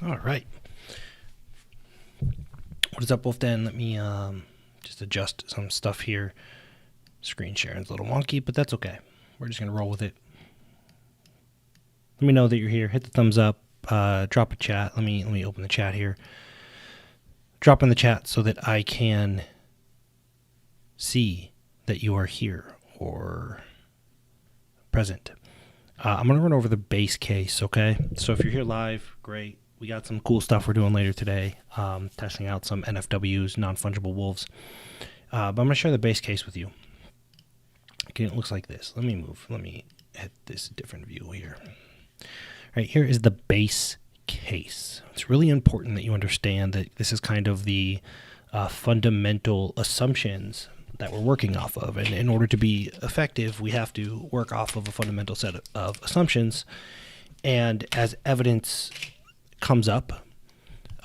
All right. What is up, Wolfden? Let me just adjust some stuff here. Screen sharing's a little wonky, but that's okay. We're just going to roll with it. Let me know that you're here. Hit the thumbs up. Drop a chat. Let me open the chat here. Drop in the chat so that I can see that you are here or present. I'm going to run over the base case, okay? So if you're here live, great. We got some cool stuff we're doing later today, testing out some NFWs, non-fungible wolves. But I'm going to share the base case with you. Okay, it looks like this. Let me hit this different view here. All right, here is the base case. It's really important that you understand that this is kind of the fundamental assumptions that we're working off of. And in order to be effective, we have to work off of a fundamental set of assumptions. And as evidence comes up,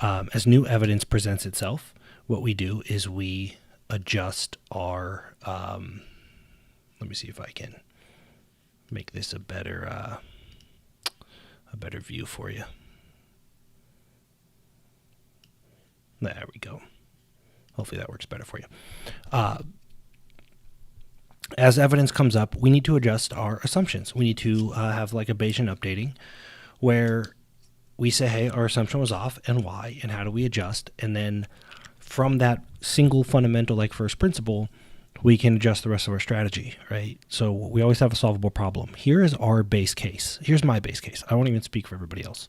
as new evidence presents itself, what we do is we adjust our, let me see if I can make this a better view for you. There we go. Hopefully that works better for you. As evidence comes up, we need to adjust our assumptions. We need to have like a Bayesian updating where we say, hey, our assumption was off and why, and how do we adjust? And then from that single fundamental, like first principle, we can adjust the rest of our strategy, right? So we always have a solvable problem. Here is our base case. Here's my base case. I won't even speak for everybody else.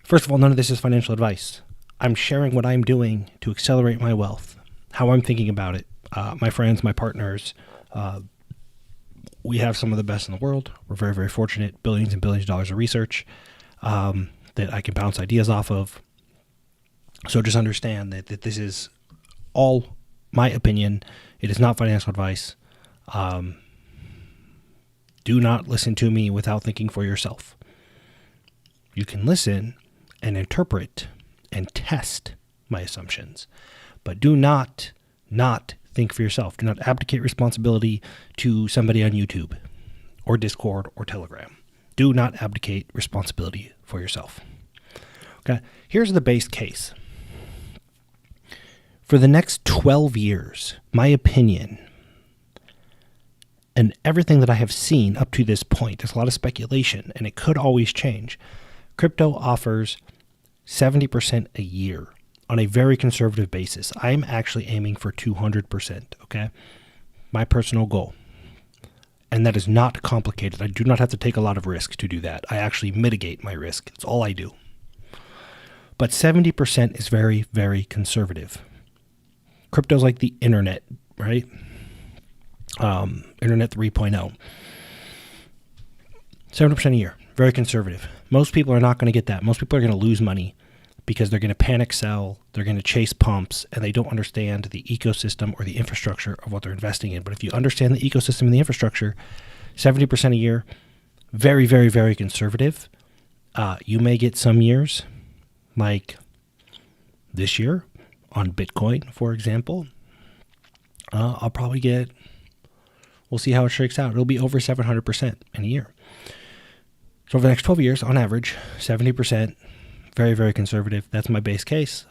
First of all, none of this is financial advice. I'm sharing what I'm doing to accelerate my wealth, how I'm thinking about it. My friends, my partners, we have some of the best in the world. We're very, very fortunate. Billions and billions of dollars of research that I can bounce ideas off of. So just understand that this is all my opinion. It is not financial advice. Do not listen to me without thinking for yourself. You can listen and interpret and test my assumptions, but do not think for yourself. Do not abdicate responsibility to somebody on YouTube or Discord or Telegram. Do not abdicate responsibility for yourself. Okay, here's the base case. For the next 12 years, my opinion and everything that I have seen up to this point, there's a lot of speculation and it could always change. Crypto offers 70% a year on a very conservative basis. I'm actually aiming for 200%, okay? My personal goal. And that is not complicated. I do not have to take a lot of risk to do that. I actually mitigate my risk. It's all I do. But 70% is very, very conservative. Crypto's like the internet, right? Internet 3.0. 70% a year. Very conservative. Most people are not going to get that. Most people are going to lose money because they're going to panic sell, they're going to chase pumps, and they don't understand the ecosystem or the infrastructure of what they're investing in. But if you understand the ecosystem and the infrastructure, 70% a year, very, very, very conservative. You may get some years, like this year on Bitcoin, for example. I'll probably get, we'll see how it shakes out. It'll be over 700% in a year. So over the next 12 years, on average, 70%, very, very conservative. That's my base case.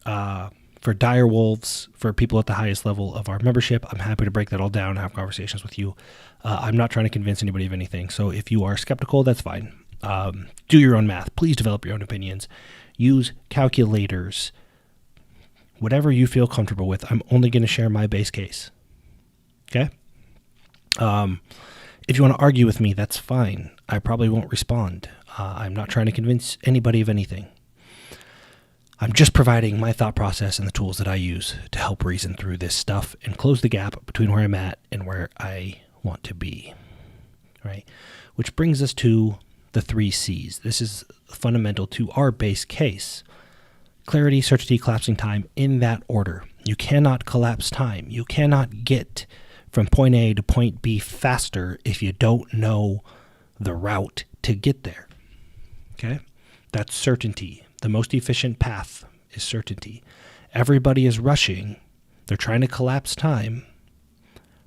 For Direwolves, for people at the highest level of our membership, I'm happy to break that all down and have conversations with you. I'm not trying to convince anybody of anything. So if you are skeptical, that's fine. Do your own math. Please develop your own opinions. Use calculators. Whatever you feel comfortable with. I'm only going to share my base case. Okay? If you want to argue with me, that's fine. I probably won't respond. I'm not trying to convince anybody of anything. I'm just providing my thought process and the tools that I use to help reason through this stuff and close the gap between where I'm at and where I want to be. Right? Which brings us to the 3 C's. This is fundamental to our base case. Clarity, certainty, collapsing time, in that order. You cannot collapse time. You cannot get from point A to point B faster if you don't know the route to get there. Okay? That's certainty. The most efficient path is certainty. Everybody is rushing. They're trying to collapse time,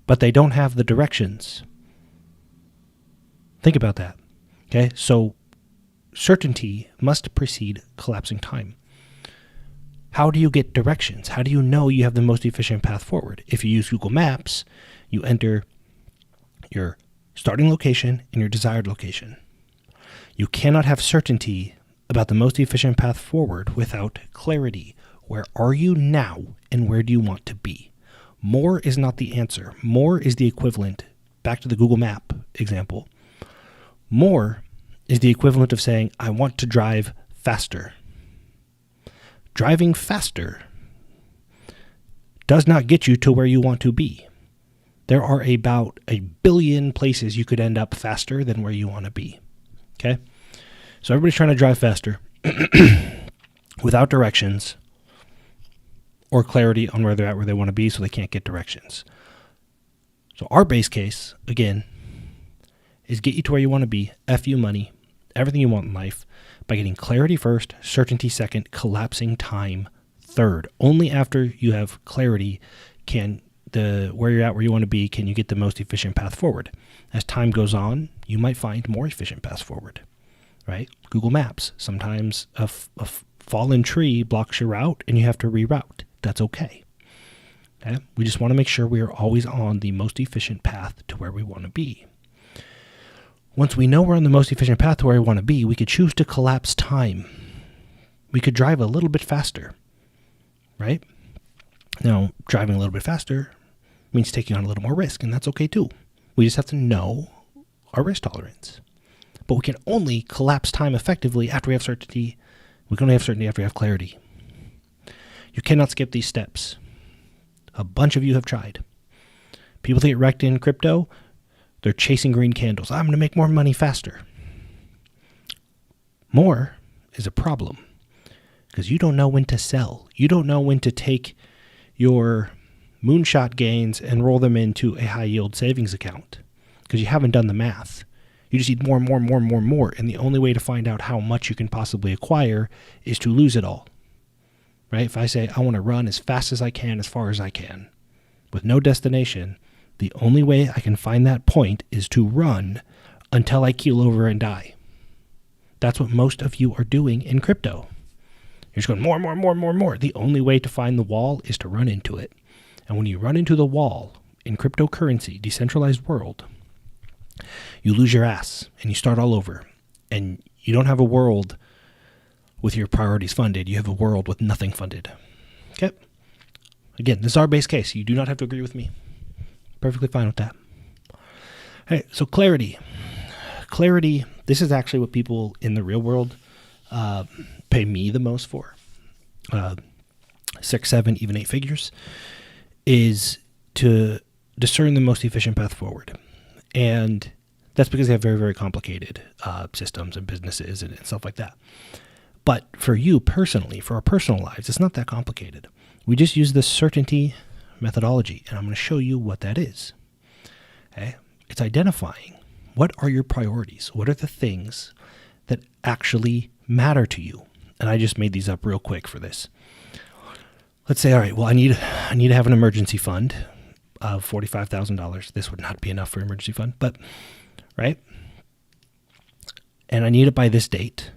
but they don't have the directions. Think about that. Okay? So certainty must precede collapsing time. How do you get directions? How do you know you have the most efficient path forward? If you use Google Maps, you enter your starting location and your desired location. You cannot have certainty about the most efficient path forward without clarity. Where are you now and where do you want to be? More is not the answer. More is the equivalent. Back to the Google Map example. More is the equivalent of saying, I want to drive faster. Driving faster does not get you to where you want to be. There are about 1 billion places you could end up faster than where you want to be. Okay? So everybody's trying to drive faster without directions or clarity on where they're at, where they want to be, so they can't get directions. So our base case, again, is get you to where you want to be, F you money, everything you want in life, by getting clarity first, certainty second, collapsing time third. Only after you have clarity can where you're at, where you want to be, can you get the most efficient path forward. As time goes on, you might find more efficient paths forward, right? Google Maps, sometimes a fallen tree blocks your route and you have to reroute. That's okay. Okay? We just want to make sure we are always on the most efficient path to where we want to be. Once we know we're on the most efficient path to where we want to be, we could choose to collapse time. We could drive a little bit faster, right? Now, driving a little bit faster means taking on a little more risk, and that's okay too. We just have to know our risk tolerance. But we can only collapse time effectively after we have certainty. We can only have certainty after we have clarity. You cannot skip these steps. A bunch of you have tried. People that get wrecked in crypto, they're chasing green candles. I'm going to make more money faster. More is a problem because you don't know when to sell. You don't know when to take your moonshot gains and roll them into a high yield savings account because you haven't done the math. You just need more and more and more and more and more. And the only way to find out how much you can possibly acquire is to lose it all. Right? If I say I want to run as fast as I can, as far as I can, with no destination, the only way I can find that point is to run until I keel over and die. That's what most of you are doing in crypto. You're just going more and more and more and more and more. The only way to find the wall is to run into it. And when you run into the wall in cryptocurrency, decentralized world, you lose your ass and you start all over. And you don't have a world with your priorities funded. You have a world with nothing funded. Okay? Again, this is our base case. You do not have to agree with me. Perfectly fine with that. Hey, so clarity. Clarity, this is actually what people in the real world pay me the most for. 6, 7, even 8 figures is to discern the most efficient path forward. And that's because they have very, very complicated systems and businesses and stuff like that. But for you personally, for our personal lives, it's not that complicated. We just use this certainty methodology, and I'm going to show you what that is. Okay? It's identifying what are your priorities? What are the things that actually matter to you? And I just made these up real quick for this. Let's say, all right, well, I need to have an emergency fund of $45,000. This would not be enough for an emergency fund, but, right? And I need it by this date,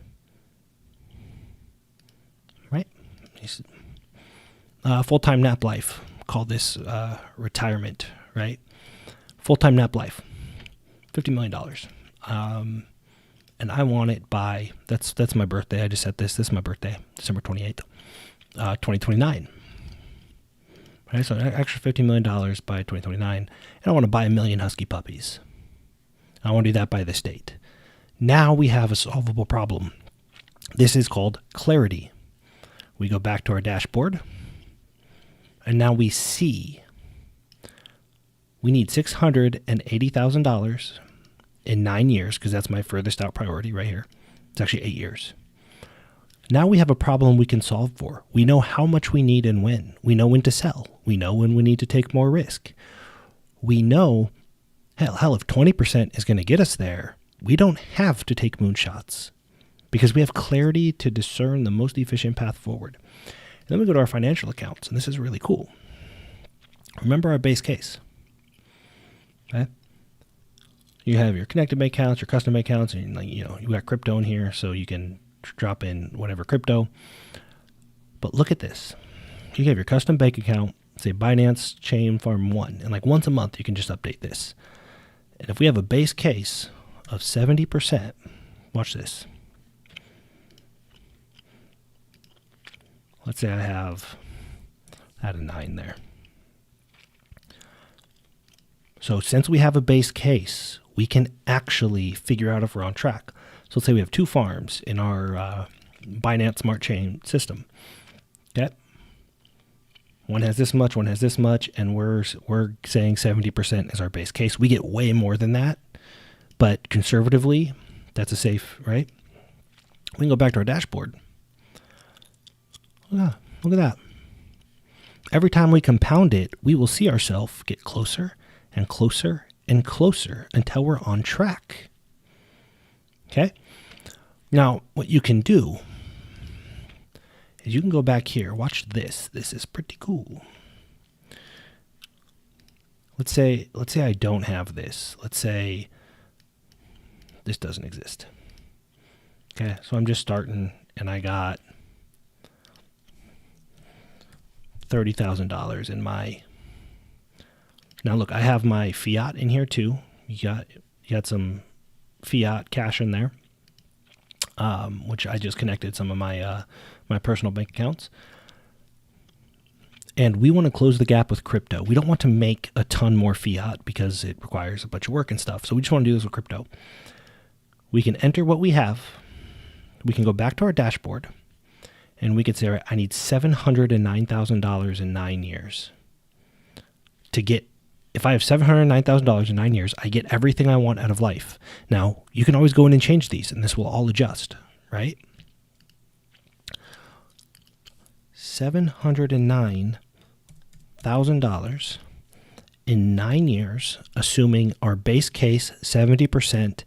right? Full-time nap life. Call this retirement, right? Full-time nap life, $50 million. And I want it by, that's my birthday. I just set this. This is my birthday, December 28th, 2029. Right, so an extra $50 million by 2029. And I want to buy 1 million husky puppies. I want to do that by this date. Now we have a solvable problem. This is called clarity. We go back to our dashboard. And now we see we need $680,000 in 9 years, because that's my furthest out priority right here. It's actually 8 years. Now we have a problem we can solve for. We know how much we need and when. We know when to sell. We know when we need to take more risk. We know, hell, if 20% is going to get us there, we don't have to take moonshots because we have clarity to discern the most efficient path forward. And then we go to our financial accounts, and this is really cool. Remember our base case. Okay? You have your connected bank accounts, your custom bank accounts, and you got crypto in here, so you can drop in whatever crypto. But look at this. You have your custom bank account, say Binance Chain Farm 1, and once a month you can just update this. And if we have a base case of 70%, watch this. Let's say I had a 9 there. So since we have a base case, we can actually figure out if we're on track. So let's say we have 2 farms in our Binance Smart Chain system. Okay. One has this much, one has this much, and we're saying 70% is our base case. We get way more than that, but conservatively, that's a safe, right? We can go back to our dashboard. Look at that. Every time we compound it, we will see ourselves get closer and closer and closer until we're on track. Okay? Now, what you can do is you can go back here. Watch this. This is pretty cool. Let's say I don't have this. Let's say this doesn't exist. Okay, so I'm just starting and I got $30,000 in my. Now look, I have my fiat in here too. You got some fiat cash in there, which I just connected some of my my personal bank accounts. And we want to close the gap with crypto. We don't want to make a ton more fiat because it requires a bunch of work and stuff. So we just want to do this with crypto. We can enter what we have. We can go back to our dashboard and we can say, all right, I need $709,000 in 9 years to get. If I have $709,000 in 9 years, I get everything I want out of life. Now, you can always go in and change these, and this will all adjust, right? $709,000 in 9 years, assuming our base case 70%.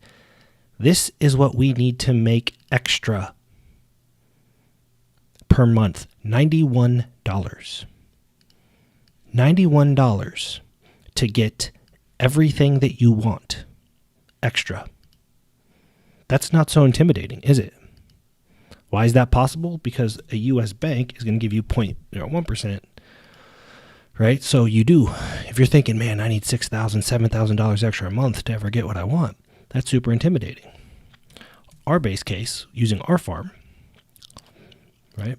This is what we need to make extra per month. $91. $91 to get everything that you want extra. That's not so intimidating, is it? Why is that possible? Because a U.S. bank is going to give you 0.01%, right? So you do. If you're thinking, man, I need $6,000, $7,000 extra a month to ever get what I want, that's super intimidating. Our base case, using our farm, right?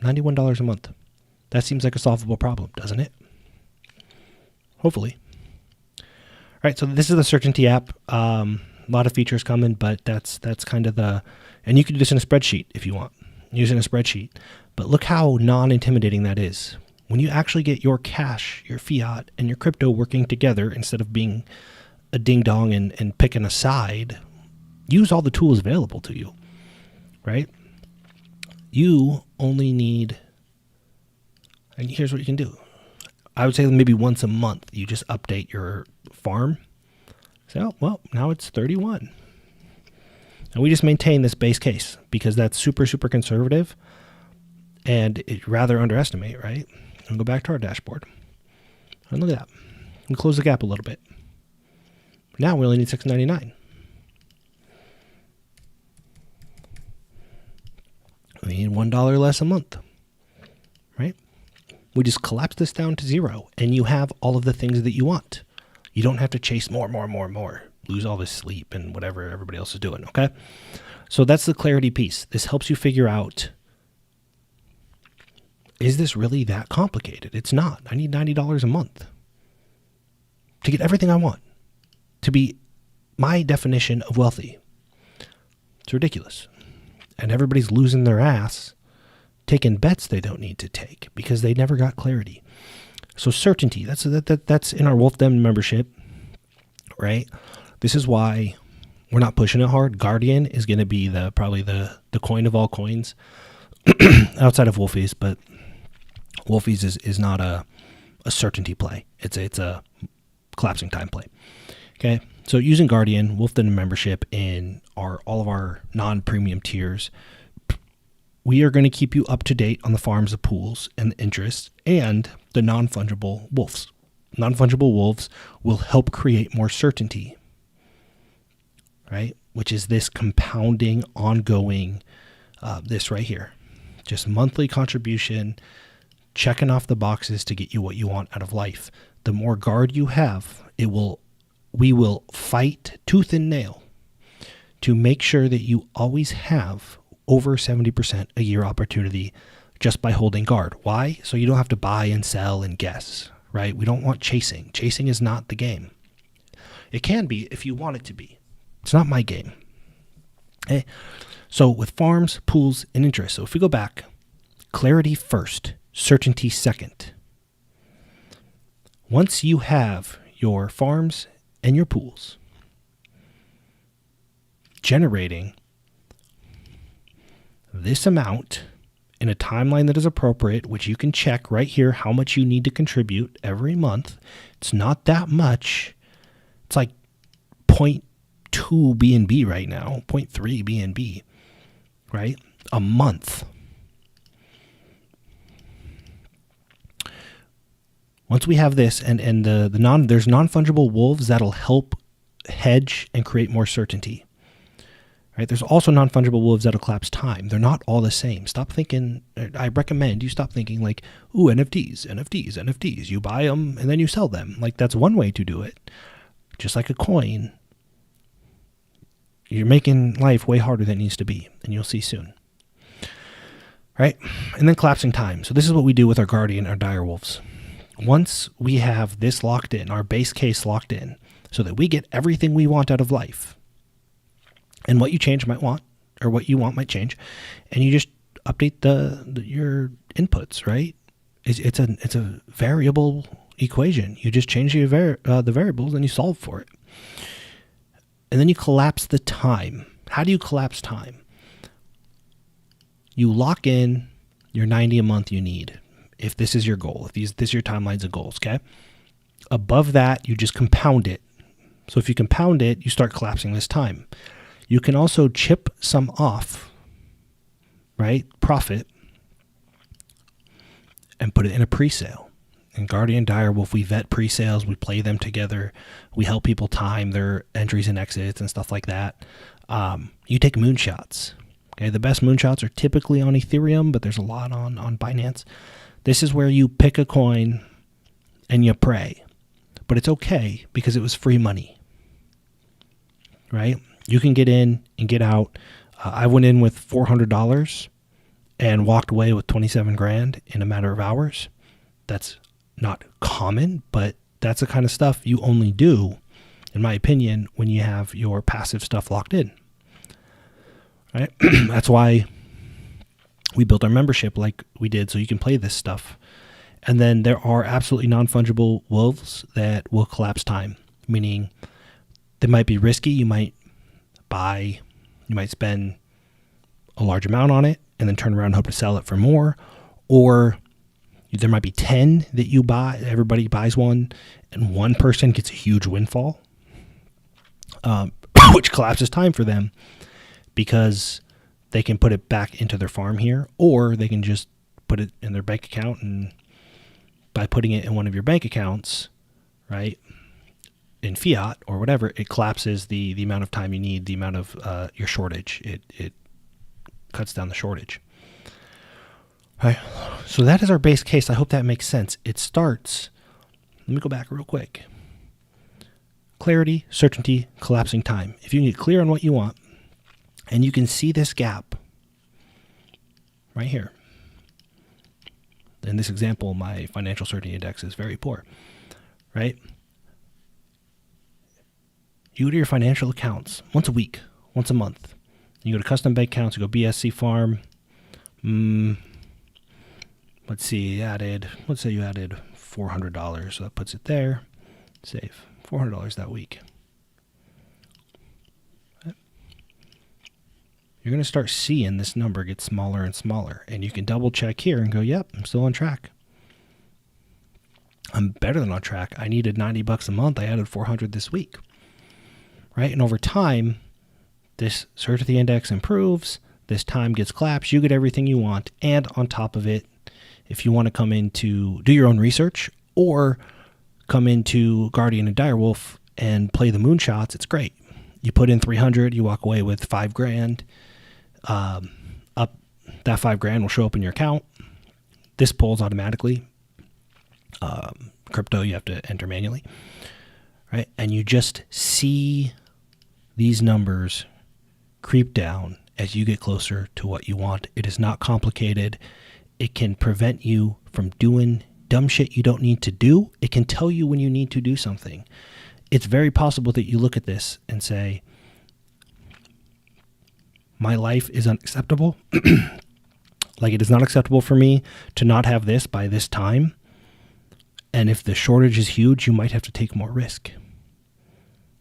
$91 a month. That seems like a solvable problem, doesn't it? Hopefully. All right, so this is the Certainty app. A lot of features coming, but that's kind of the, and you can do this in a spreadsheet if you want, using a spreadsheet. But look how non-intimidating that is. When you actually get your cash, your fiat, and your crypto working together instead of being a ding-dong and picking a side, use all the tools available to you, right? You only need, and here's what you can do. I would say maybe once a month, you just update your farm. So, well, now it's 31. And we just maintain this base case because that's super, super conservative and it rather underestimate, right? And go back to our dashboard. And look at that. And close the gap a little bit. Now we only need $6.99. We need $1 less a month, right? We just collapse this down to 0 and you have all of the things that you want. You don't have to chase more, lose all this sleep and whatever everybody else is doing, okay? So that's the clarity piece. This helps you figure out, is this really that complicated? It's not. I need $90 a month to get everything I want, to be my definition of wealthy. It's ridiculous. And everybody's losing their ass taking bets they don't need to take because they never got clarity. So certainty, that's in our Wolfden membership, right? This is why we're not pushing it hard. Guardian is going to be probably the coin of all coins outside of Wolfies, but Wolfies is not a certainty play. It's a collapsing time play. Okay, so using Guardian, Wolfden membership in all of our non-premium tiers, we are going to keep you up to date on the farms, the pools, and the interests, and the non-fungible wolves. Non-fungible wolves will help create more certainty, right? Which is this compounding, ongoing, this right here. Just monthly contribution, checking off the boxes to get you what you want out of life. The more guard you have, we will fight tooth and nail to make sure that you always have over 70% a year opportunity just by holding guard. Why? So you don't have to buy and sell and guess, right? We don't want chasing. Chasing is not the game. It can be if you want it to be. It's not my game. Okay? So with farms, pools, and interests. So if we go back, clarity first, certainty second. Once you have your farms and your pools generating this amount in a timeline that is appropriate, which you can check right here how much you need to contribute every month. It's not that much. It's like 0.2 BNB right now, 0.3 BNB, right? A month. Once we have this, and there's non-fungible wolves that'll help hedge and create more certainty. Right? There's also non-fungible wolves that'll collapse time. They're not all the same. Stop thinking. I recommend you stop thinking like, ooh, NFTs. You buy them and then you sell them. Like that's one way to do it. Just like a coin. You're making life way harder than it needs to be, and you'll see soon. Right? And then collapsing time. So this is what we do with our Guardian, our Direwolves. Once we have this locked in, our base case locked in, so that we get everything we want out of life, and what you change might want, or what you want might change, and you just update your inputs, right? It's a variable equation. You just change the variables and you solve for it. And then you collapse the time. How do you collapse time? You lock in your 90 a month you need, if this is your goal, if this is your timelines and goals, okay? Above that, you just compound it. So if you compound it, you start collapsing this time. You can also chip some off, right? Profit, and put it in a pre-sale. In Guardian Direwolf, we vet pre-sales, we play them together, we help people time their entries and exits and stuff like that. You take moonshots. Okay, the best moonshots are typically on Ethereum, but there's a lot on Binance. This is where you pick a coin and you pray. But it's okay because it was free money, right? You can get in and get out. I went in with $400 and walked away with 27 grand in a matter of hours. That's not common, but that's the kind of stuff you only do, in my opinion, when you have your passive stuff locked in. Right? That's why we built our membership like we did, so you can play this stuff. And then there are absolutely non-fungible wolves that will collapse time, meaning they might be risky. You might spend a large amount on it and then turn around and hope to sell it for more. Or there might be 10 that you buy, everybody buys one, and one person gets a huge windfall, which collapses time for them because they can put it back into their farm here, or they can just put it in their bank account, and by putting it in one of your bank accounts, right, in fiat or whatever, it collapses the amount of time you need, the amount of your shortage. It cuts down the shortage. All right, so that is our base case. I hope that makes sense. It starts, let me go back real quick. Clarity, certainty, collapsing time. If you can get clear on what you want, and you can see this gap right here. In this example, my financial certainty index is very poor, right? You go to your financial accounts once a week, once a month. You go to custom bank accounts, you go BSC farm. Let's see, let's say you added $400. So that puts it there. Save $400 that week. You're going to start seeing this number get smaller and smaller. And you can double check here and go, yep, I'm still on track. I'm better than on track. I needed $90 a month. I added 400 this week. Right? And over time, this certainty index improves. This time gets collapsed. You get everything you want. And on top of it, if you want to come in to do your own research or come into Guardian and Direwolf and play the moonshots, it's great. You put in 300, you walk away with $5,000. That $5,000 will show up in your account. This pulls automatically. Crypto, you have to enter manually, right? And you just see these numbers creep down as you get closer to what you want. It is not complicated. It can prevent you from doing dumb shit you don't need to do. It can tell you when you need to do something. It's very possible that you look at this and say, my life is unacceptable. Like, it is not acceptable for me to not have this by this time. And if the shortage is huge, you might have to take more risk.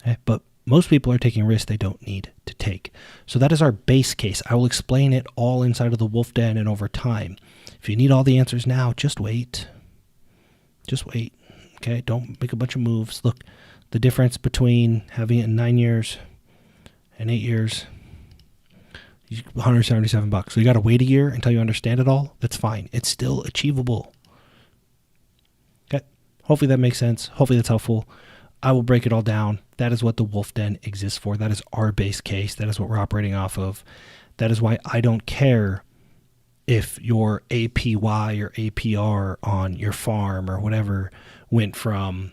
Okay? But most people are taking risks they don't need to take. So that is our base case. I will explain it all inside of the Wolfden and over time. If you need all the answers now, just wait. Just wait. Okay? Don't make a bunch of moves. Look, the difference between having it in 9 years and 8 years, $177. So you got to wait a year until you understand it all. That's fine. It's still achievable. Okay. Hopefully that makes sense. Hopefully that's helpful. I will break it all down. That is what the Wolfden exists for. That is our base case. That is what we're operating off of. That is why I don't care if your APY or APR on your farm or whatever went from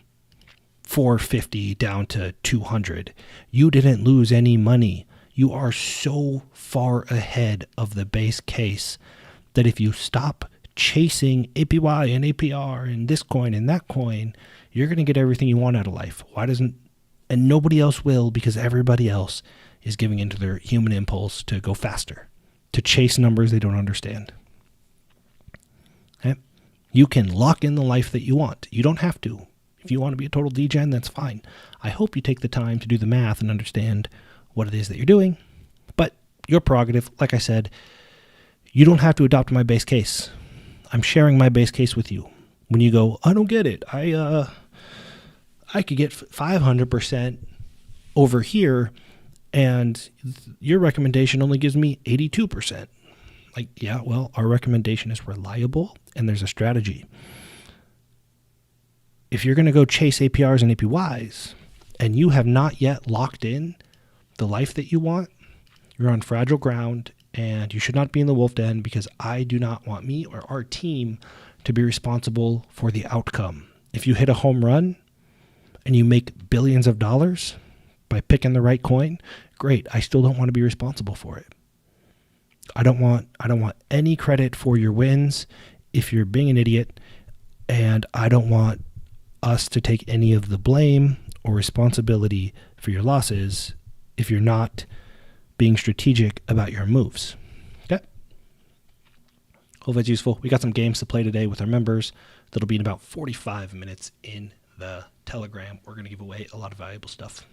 450 down to 200. You didn't lose any money. You are so far ahead of the base case that if you stop chasing APY and APR and this coin and that coin, you're going to get everything you want out of life. And nobody else will, because everybody else is giving into their human impulse to go faster, to chase numbers they don't understand. Okay? You can lock in the life that you want. You don't have to. If you want to be a total degen, that's fine. I hope you take the time to do the math and understand what it is that you're doing, but your prerogative. Like I said, you don't have to adopt my base case. I'm sharing my base case with you. When you go, I don't get it. I could get 500% over here, and your recommendation only gives me 82%. Like, yeah, well, our recommendation is reliable, and there's a strategy. If you're going to go chase APRs and APYs, and you have not yet locked in the life that you want, you're on fragile ground, and you should not be in the Wolfden, because I do not want me or our team to be responsible for the outcome. If you hit a home run and you make billions of dollars by picking the right coin, great. I still don't want to be responsible for it. I don't want any credit for your wins if you're being an idiot, and I don't want us to take any of the blame or responsibility for your losses if you're not being strategic about your moves. Okay? Hope that's useful. We got some games to play today with our members. That'll be in about 45 minutes in the Telegram. We're going to give away a lot of valuable stuff.